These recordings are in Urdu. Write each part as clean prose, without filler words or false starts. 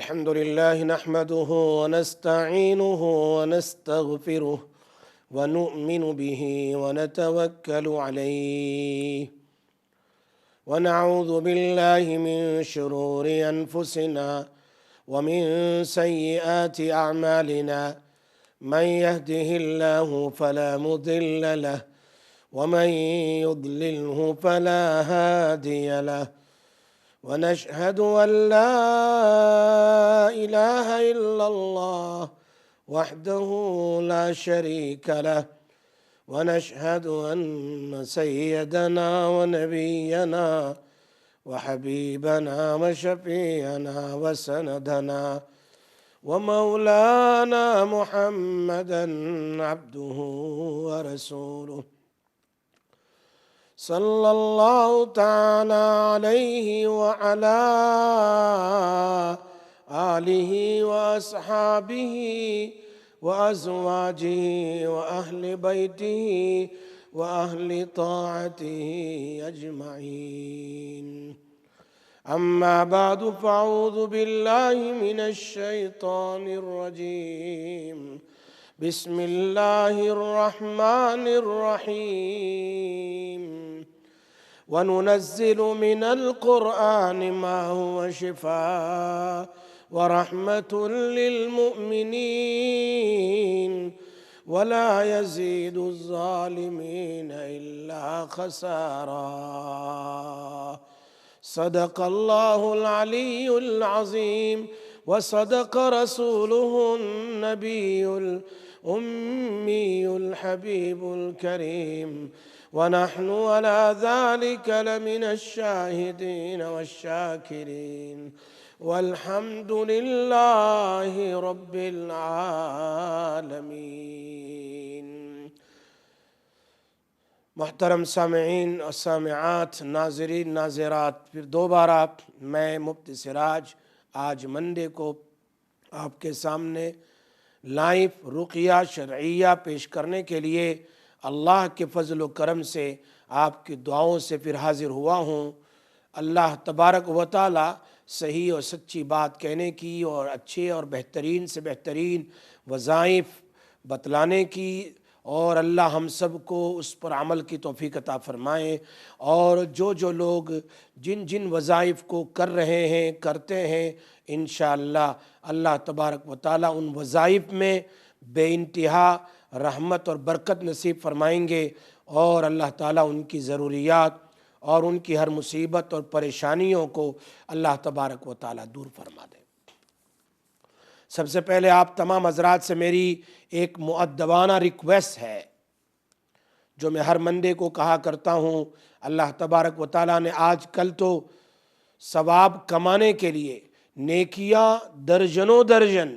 الحمد لله نحمده ونستعينه ونستغفره ونؤمن به ونتوكل عليه ونعوذ بالله من شرور أنفسنا ومن سيئات أعمالنا من يهده الله فلا مضل له ومن يضلله فلا هادي له ونشهد أن لا إله إلا الله وحده لا شريك له ونشهد أن سيدنا ونبينا وحبيبنا وشفيعنا وسندنا ومولانا محمدا عبده ورسوله صلى الله تعالى عليه وعلى آله وأصحابه وأزواجه وأهل بيته وأهل طاعته أجمعين أما بعد فأعوذ بالله من الشيطان الرجيم بسم الله الرحمن الرحيم وننزل من القرآن ما هو شفاء ورحمة للمؤمنين ولا يزيد الظالمين إلا خسارا صدق الله العلي العظيم وصدق رسوله النبي الأمي الحبيب الكريم ونحن على ذلك لمن الشاهدين والشاكرين والحمد لله رب العالمين۔ محترم سامعین اور سامعات، ناظرین ناظرات، پھر دوبارہ میں مفتی سراج آج منڈے کو آپ کے سامنے لائیو رقیہ شرعیہ پیش کرنے کے لیے اللہ کے فضل و کرم سے آپ کی دعاؤں سے پھر حاضر ہوا ہوں۔ اللہ تبارک و تعالی صحیح اور سچی بات کہنے کی اور اچھے اور بہترین سے بہترین وظائف بتلانے کی، اور اللہ ہم سب کو اس پر عمل کی توفیق عطا فرمائے، اور جو لوگ جن وظائف کو کر رہے ہیں کرتے ہیں انشاءاللہ اللہ تبارک و تعالی ان وظائف میں بے انتہا رحمت اور برکت نصیب فرمائیں گے، اور اللہ تعالیٰ ان کی ضروریات اور ان کی ہر مصیبت اور پریشانیوں کو اللہ تبارک و تعالیٰ دور فرما دے۔ سب سے پہلے آپ تمام حضرات سے میری ایک مؤدبانہ ریکویسٹ ہے جو میں ہر منڈے کو کہا کرتا ہوں۔ اللہ تبارک و تعالیٰ نے آج کل تو ثواب کمانے کے لیے، نیکیاں درجنوں درجن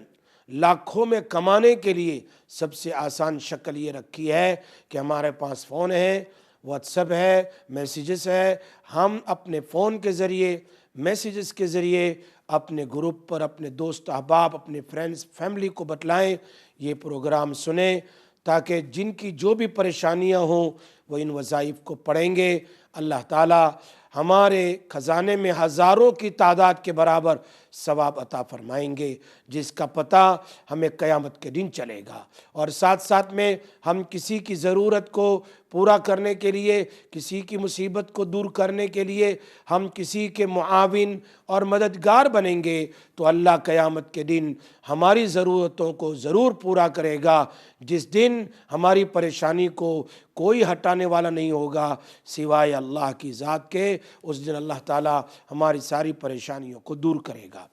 لاکھوں میں کمانے کے لیے سب سے آسان شکل یہ رکھی ہے کہ ہمارے پاس فون ہے، واٹس ایپ ہے، میسیجز ہے۔ ہم اپنے فون کے ذریعے، میسیجز کے ذریعے اپنے گروپ پر اپنے دوست احباب، اپنے فرینڈز، فیملی کو بتلائیں، یہ پروگرام سنیں، تاکہ جن کی جو بھی پریشانیاں ہوں وہ ان وظائف کو پڑھیں گے۔ اللہ تعالیٰ ہمارے خزانے میں ہزاروں کی تعداد کے برابر ثواب عطا فرمائیں گے، جس کا پتہ ہمیں قیامت کے دن چلے گا۔ اور ساتھ ساتھ میں ہم کسی کی ضرورت کو پورا کرنے کے لیے، کسی کی مصیبت کو دور کرنے کے لیے ہم کسی کے معاون اور مددگار بنیں گے تو اللہ قیامت کے دن ہماری ضرورتوں کو ضرور پورا کرے گا۔ جس دن ہماری پریشانی کو کوئی ہٹانے والا نہیں ہوگا سوائے اللہ کی ذات کے، اس دن اللہ تعالیٰ ہماری ساری پریشانیوں کو دور کرے گا۔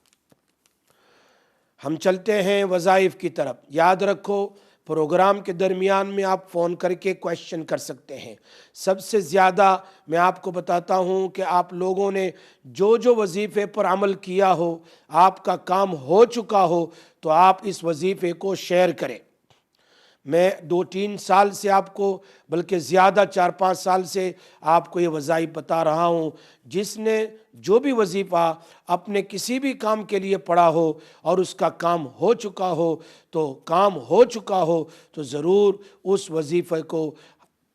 ہم چلتے ہیں وظائف کی طرف۔ یاد رکھو پروگرام کے درمیان میں آپ فون کر کے کویشچن کر سکتے ہیں۔ سب سے زیادہ میں آپ کو بتاتا ہوں کہ آپ لوگوں نے جو وظیفے پر عمل کیا ہو، آپ کا کام ہو چکا ہو، تو آپ اس وظیفے کو شیئر کریں۔ میں 2-3 سال سے آپ کو، بلکہ زیادہ 4-5 سال سے آپ کو یہ وظائف بتا رہا ہوں۔ جس نے جو بھی وظیفہ اپنے کسی بھی کام کے لیے پڑھا ہو اور اس کا کام ہو چکا ہو تو ضرور اس وظیفے کو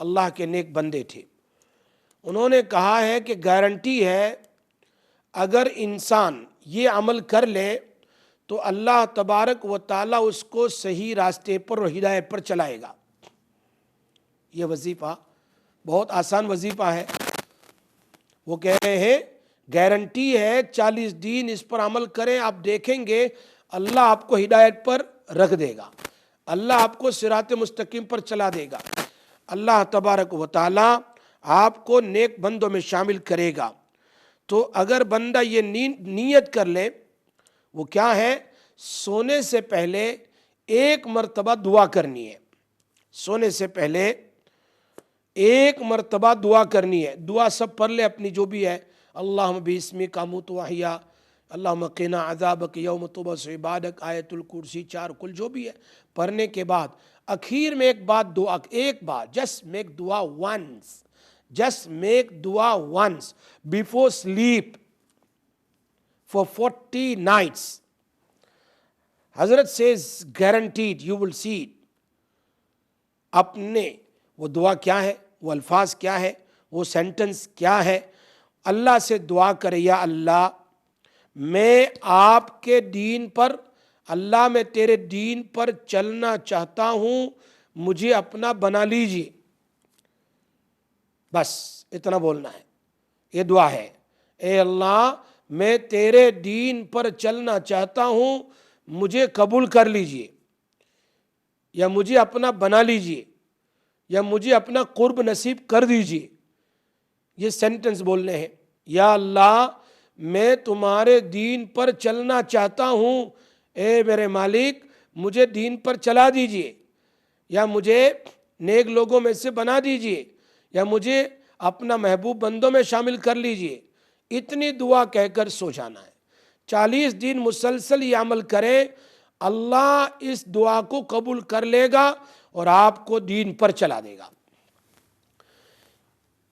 اللہ کے نیک بندے تھے، انہوں نے کہا ہے کہ گارنٹی ہے اگر انسان یہ عمل کر لے تو اللہ تبارک و تعالیٰ اس کو صحیح راستے پر اور ہدایت پر چلائے گا۔ یہ وظیفہ بہت آسان وظیفہ ہے۔ وہ کہہ رہے ہیں گارنٹی ہے 40 دن اس پر عمل کریں، آپ دیکھیں گے اللہ آپ کو ہدایت پر رکھ دے گا، اللہ آپ کو صراط مستقیم پر چلا دے گا، اللہ تبارک و تعالیٰ آپ کو نیک بندوں میں شامل کرے گا۔ تو اگر بندہ یہ نیت کر لے، وہ کیا ہے؟ سونے سے پہلے ایک مرتبہ دعا کرنی ہے، سونے سے پہلے ایک مرتبہ دعا کرنی ہے۔ دعا سب پڑھ لے اپنی جو بھی ہے، اللہم باسمک اموت واحیا، اللہم قنا عذابک یوم تبعث عبادک، آیت الکرسی، 4 کل جو بھی ہے پڑھنے کے بعد اخیر میں ایک بات دعا، ایک بار جسٹ میک دعا ونس، جسٹ میک دعا once before sleep for 40 nights. حضرت says guaranteed you will see it. اپنے وہ دعا کیا ہے، وہ الفاظ کیا ہے، وہ سینٹنس کیا ہے؟ اللہ سے دعا کرے، یا اللہ میں آپ کے دین پر، اللہ میں تیرے دین پر چلنا چاہتا ہوں، مجھے اپنا بنا لیجیے۔ بس اتنا بولنا ہے، یہ دعا ہے، اے اللہ میں تیرے دین پر چلنا چاہتا ہوں، مجھے قبول کر لیجئے، یا مجھے اپنا بنا لیجئے، یا مجھے اپنا قرب نصیب کر دیجئے۔ یہ سینٹنس بولنے ہیں، یا اللہ میں تمہارے دین پر چلنا چاہتا ہوں، اے میرے مالک مجھے دین پر چلا دیجئے، یا مجھے نیک لوگوں میں سے بنا دیجئے، یا مجھے اپنا محبوب بندوں میں شامل کر لیجئے۔ اتنی دعا کہہ کر سو جانا ہے۔ 40 دن مسلسل یہ عمل کریں، اللہ اس دعا کو قبول کر لے گا اور آپ کو دین پر چلا دے گا۔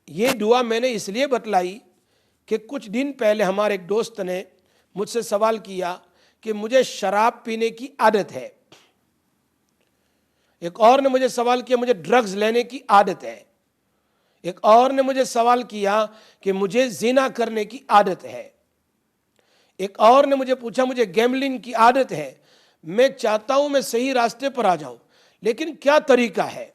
یہ دعا میں نے اس لیے بتلائی کہ کچھ دن پہلے ہمارے ایک دوست نے مجھ سے سوال کیا کہ مجھے شراب پینے کی عادت ہے، ایک اور نے مجھے سوال کیا مجھے ڈرگز لینے کی عادت ہے، ایک اور نے مجھے سوال کیا کہ مجھے زنا کرنے کی عادت ہے، ایک اور نے مجھے پوچھا مجھے گیملنگ کی عادت ہے۔ میں چاہتا ہوں میں صحیح راستے پر آ جاؤں، لیکن کیا طریقہ ہے؟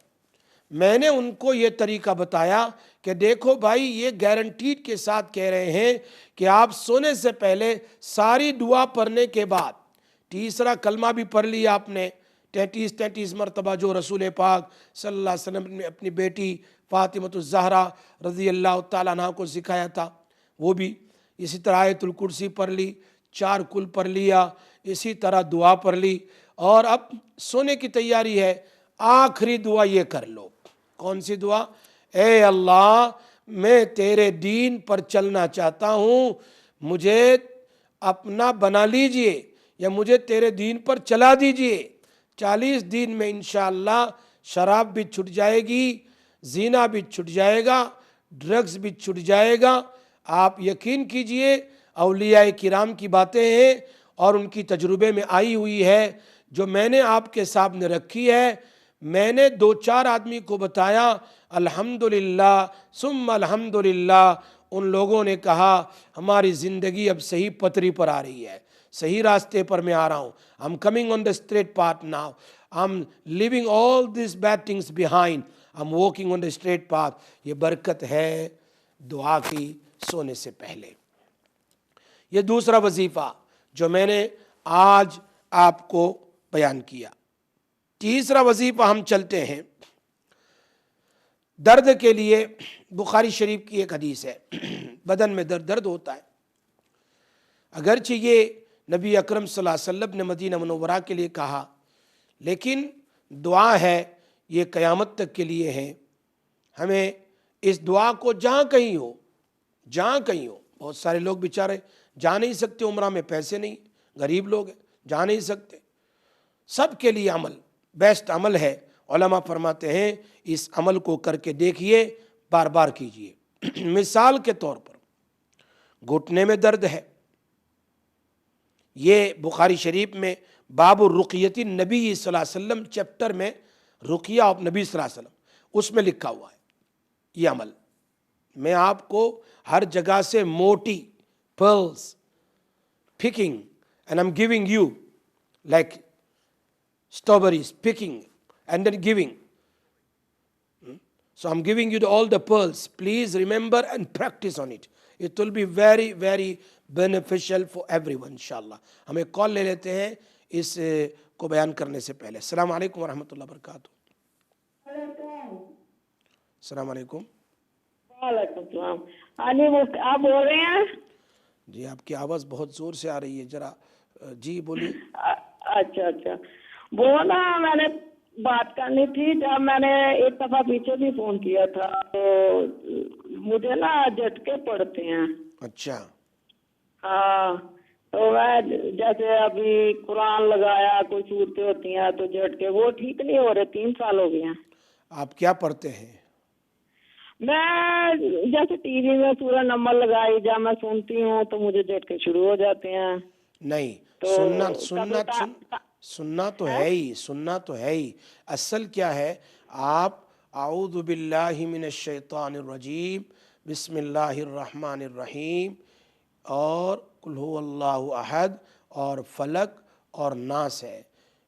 میں نے ان کو یہ طریقہ بتایا کہ دیکھو بھائی، یہ گارنٹیڈ کے ساتھ کہہ رہے ہیں کہ آپ سونے سے پہلے ساری دعا پڑھنے کے بعد تیسرا کلمہ بھی پڑھ لیا آپ نے 33 مرتبہ، جو رسول پاک صلی اللہ علیہ وسلم نے اپنی بیٹی فاطمہ الزہرا رضی اللہ تعالیٰ عنہ کو سکھایا تھا، وہ بھی اسی طرح آیت الکرسی پڑھ لی، 4 کل پڑھ لیا، اسی طرح دعا پڑھ لی، اور اب سونے کی تیاری ہے۔ آخری دعا یہ کر لو، کون سی دعا؟ اے اللہ میں تیرے دین پر چلنا چاہتا ہوں، مجھے اپنا بنا لیجئے، یا مجھے تیرے دین پر چلا دیجئے۔ 40 دن میں انشاءاللہ شراب بھی چھٹ جائے گی، زنا بھی چھٹ جائے گا، ڈرگز بھی چھٹ جائے گا۔ آپ یقین کیجئے اولیاء کرام کی باتیں ہیں اور ان کی تجربے میں آئی ہوئی ہے، جو میں نے آپ کے سامنے رکھی ہے۔ میں نے 2-4 آدمی کو بتایا، الحمدللہ ثم الحمدللہ، ان لوگوں نے کہا ہماری زندگی اب صحیح پتری پر آ رہی ہے، صحیح راستے پر میں آ رہا ہوں، I'm coming on the straight path now, I'm leaving all these bad things behind, I'm walking on the straight path۔ یہ برکت ہے دعا کی سونے سے پہلے۔ یہ دوسرا وظیفہ جو میں نے آج آپ کو بیان کیا۔ تیسرا وظیفہ ہم چلتے ہیں، درد کے لیے بخاری شریف کی ایک حدیث ہے، بدن میں درد ہوتا ہے، اگرچہ یہ نبی اکرم صلی اللہ علیہ وسلم نے مدینہ منورہ کے لیے کہا، لیکن دعا ہے یہ قیامت تک کے لیے ہے۔ ہمیں اس دعا کو جہاں کہیں ہو، بہت سارے لوگ بیچارے جا نہیں سکتے، عمرہ میں پیسے نہیں، غریب لوگ ہیں جا نہیں سکتے، سب کے لیے عمل بیسٹ عمل ہے۔ علماء فرماتے ہیں اس عمل کو کر کے دیکھیے، بار بار کیجئے۔ مثال کے طور پر گھٹنے میں درد ہے، یہ بخاری شریف میں باب الرقیۃ النبی صلی اللہ علیہ وسلم چیپٹر میں رقیہ آف نبی صلی اللہ علیہ وسلم اس میں لکھا ہوا ہے۔ یہ عمل. میں آپ کو ہر جگہ سے موٹی pearls picking and I'm giving you like strawberries, picking and then giving. So I'm giving you all the pearls. Please remember and practice on it. It will be very, very beneficial for everyone, inshallah. ہم ایک کال لے لیتے ہیں اس کو بیان کرنے سے پہلے. السلام علیکم ورحمۃ اللہ وبرکاتہ. السلام علیکم. وعلیکم السلام. ہاں جی آپ بول رہے ہیں؟ جی آپ کی آواز بہت زور سے آ رہی ہے ذرا. جی بولیے. اچھا وہ نا میں نے بات کرنی تھی. جب میں نے ایک دفعہ پیچھے بھی فون کیا تھا تو مجھے نا جھٹکے پڑتے ہیں. اچھا. ہاں تو میں جیسے ابھی قرآن لگایا کوئی صورتیں ہوتی ہیں تو جھٹکے وہ ٹھیک نہیں ہو رہے. 3 سال ہو گئے ہیں. آپ کیا پڑھتے ہیں؟ میں جیسے ٹی وی میں سورہ نمل لگائی جب میں سنتی ہوں تو مجھے جھٹکے شروع ہو جاتے ہیں. نہیں سننا تو ہے ہی. سننا تو ہے ہی. اصل کیا ہے، آپ اعوذ باللہ من الشیطان الرجیم بسم اللہ الرحمن الرحیم اور قل هو اللہ احد اور فلق اور ناس ہے.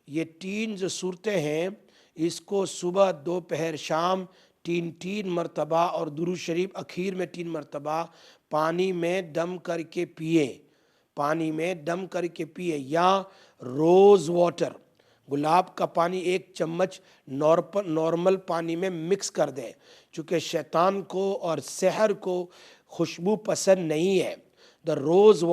یہ 3 جو صورتیں ہیں اس کو صبح دوپہر شام 3 مرتبہ اور درود شریف اخیر میں 3 مرتبہ پانی میں دم کر کے پیے. پانی میں دم کر کے پیے یا روز واٹر گلاب کا پانی 1 چمچ نارمل پانی میں مکس کر دیں. چونکہ شیطان کو اور سحر کو خوشبو پسند نہیں ہے. دا روز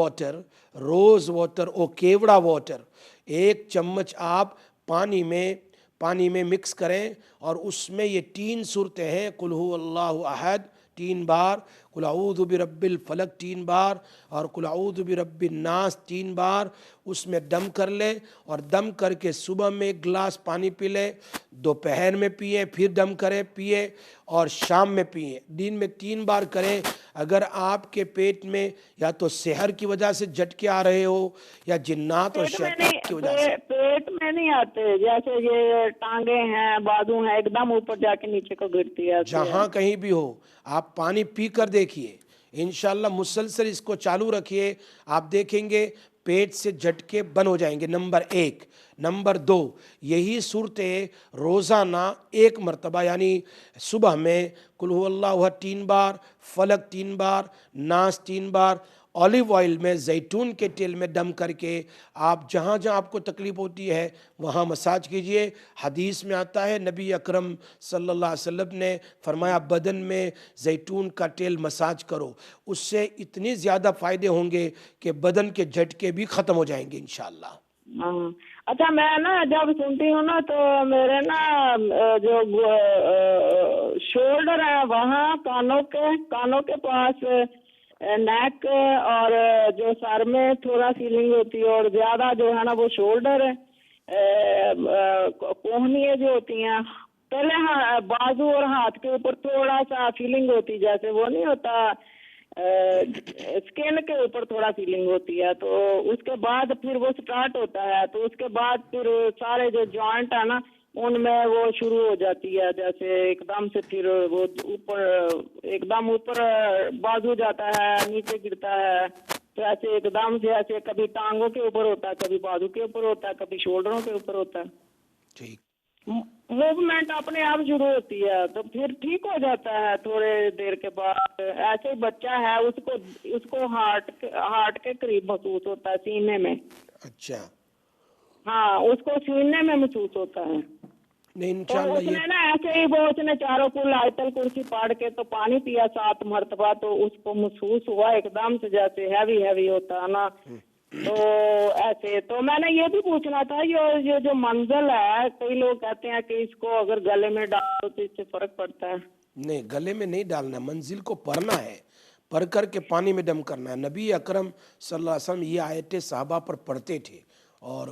واٹر او کیوڑا واٹر 1 چمچ آپ پانی میں مکس کریں اور اس میں یہ 3 صورتیں ہیں. قل هو اللہ احد 3 بار، قل اعوذ برب الفلق 3 بار اور قل اعوذ برب الناس 3 بار. اس میں دم کر لیں اور دم کر کے صبح میں 1 گلاس پانی پی لیں، دوپہر میں پیئیں، پھر دم کریں پیئیں اور شام میں پیئیں. دن میں 3 بار کریں. اگر آپ کے پیٹ میں یا تو سحر کی وجہ سے جھٹکے آ رہے ہو یا جنات اور شیطان کی وجہ سے. پیٹ میں نہیں آتے، جیسے یہ ٹانگیں ہیں بازو ہیں ایک دم اوپر جا کے نیچے کو گرتی ہے. جہاں کہیں بھی ہو آپ پانی پی کر دیکھیے. انشاءاللہ مسلسل اس کو چالو رکھیے، آپ دیکھیں گے پیٹ سے جھٹکے بند ہو جائیں گے. نمبر 1. نمبر 2، یہی صورتیں روزانہ 1 مرتبہ یعنی صبح میں قل هو اللہ احد 3 بار، فلق 3 بار، ناس 3 بار، اولیو آئل میں زیتون کے تیل میں دم کر کے آپ جہاں آپ کو تکلیف ہوتی ہے وہاں مساج کیجئے. حدیث میں آتا ہے نبی اکرم صلی اللہ علیہ وسلم نے فرمایا بدن میں زیتون کا تیل مساج کرو، اس سے اتنی زیادہ فائدے ہوں گے کہ بدن کے جھٹکے بھی ختم ہو جائیں گے انشاءاللہ. اچھا میں نا جب سنتی ہوں نا تو میرے نا جو شولڈر ہے وہاں کانوں کے پاس نیک اور جو سر میں تھوڑا فیلنگ ہوتی ہے اور زیادہ جو ہے نا وہ شولڈر کوہنیاں جو ہوتی ہیں پہلے بازو اور ہاتھ کے اوپر تھوڑا سا فیلنگ ہوتی جیسے وہ نہیں ہوتا اسکن کے اوپر تھوڑا فیلنگ ہوتی ہے. تو اس کے بعد پھر وہ سٹارٹ ہوتا ہے تو اس کے بعد پھر سارے جو جوائنٹ ہے نا ان میں وہ شروع ہو جاتی ہے جیسے ایک دم سے پھر وہ اوپر ایک دم اوپر بازو جاتا ہے نیچے گرتا ہے. تو ایسے ایک دم سے ایسے کبھی ٹانگوں کے اوپر ہوتا ہے کبھی بازو کے اوپر ہوتا ہے کبھی شولڈروں کے اوپر ہوتا ہے. ٹھیک موومنٹ اپنے آپ شروع ہوتی ہے تو پھر ٹھیک ہو جاتا ہے تھوڑے دیر کے بعد. ایسے ہی بچہ ہے اس کو ہارٹ کے قریب محسوس ہوتا ہے سینے میں. اچھا ہاں اس کو سینے میں محسوس ہوتا ہے. نہیں تو اس نے نا ایسے ہی وہ اس نے چاروں کل آیت الکرسی پڑھ کے تو پانی پیا 7 مرتبہ تو اس کو محسوس ہوا ایک دم سے جیسے ہیوی ہوتا ہے نا. تو ایسے تو میں نے یہ بھی پوچھنا تھا یہ جو منزل ہے کئی لوگ کہتے ہیں کہ اس کو اگر گلے میں ڈالو تو اس سے فرق پڑتا ہے. نہیں گلے میں نہیں ڈالنا، منزل کو پڑھنا ہے، پڑھ کر کے پانی میں دم کرنا ہے. نبی اکرم صلی اللہ علیہ وسلم یہ آیتیں صحابہ پر پڑھتے تھے اور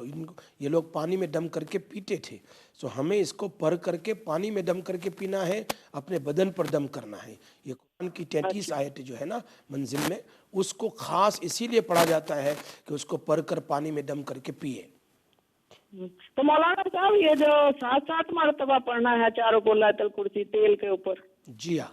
یہ لوگ پانی میں دم کر کے پیتے تھے. سو ہمیں اس کو پڑھ کر کے پانی میں دم کر کے پینا ہے، اپنے بدن پر دم کرنا ہے. یہ قرآن کی 33 آیتیں جو ہے نا منزل میں اس کو خاص اسی لیے پڑھا جاتا ہے کہ اس کو پڑھ کر پانی میں دم کر کے پیے. تو مولانا صاحب یہ جو 7 مرتبہ پڑھنا ہے چاروں کو آیت الکرسی تیل کے اوپر. جی ہاں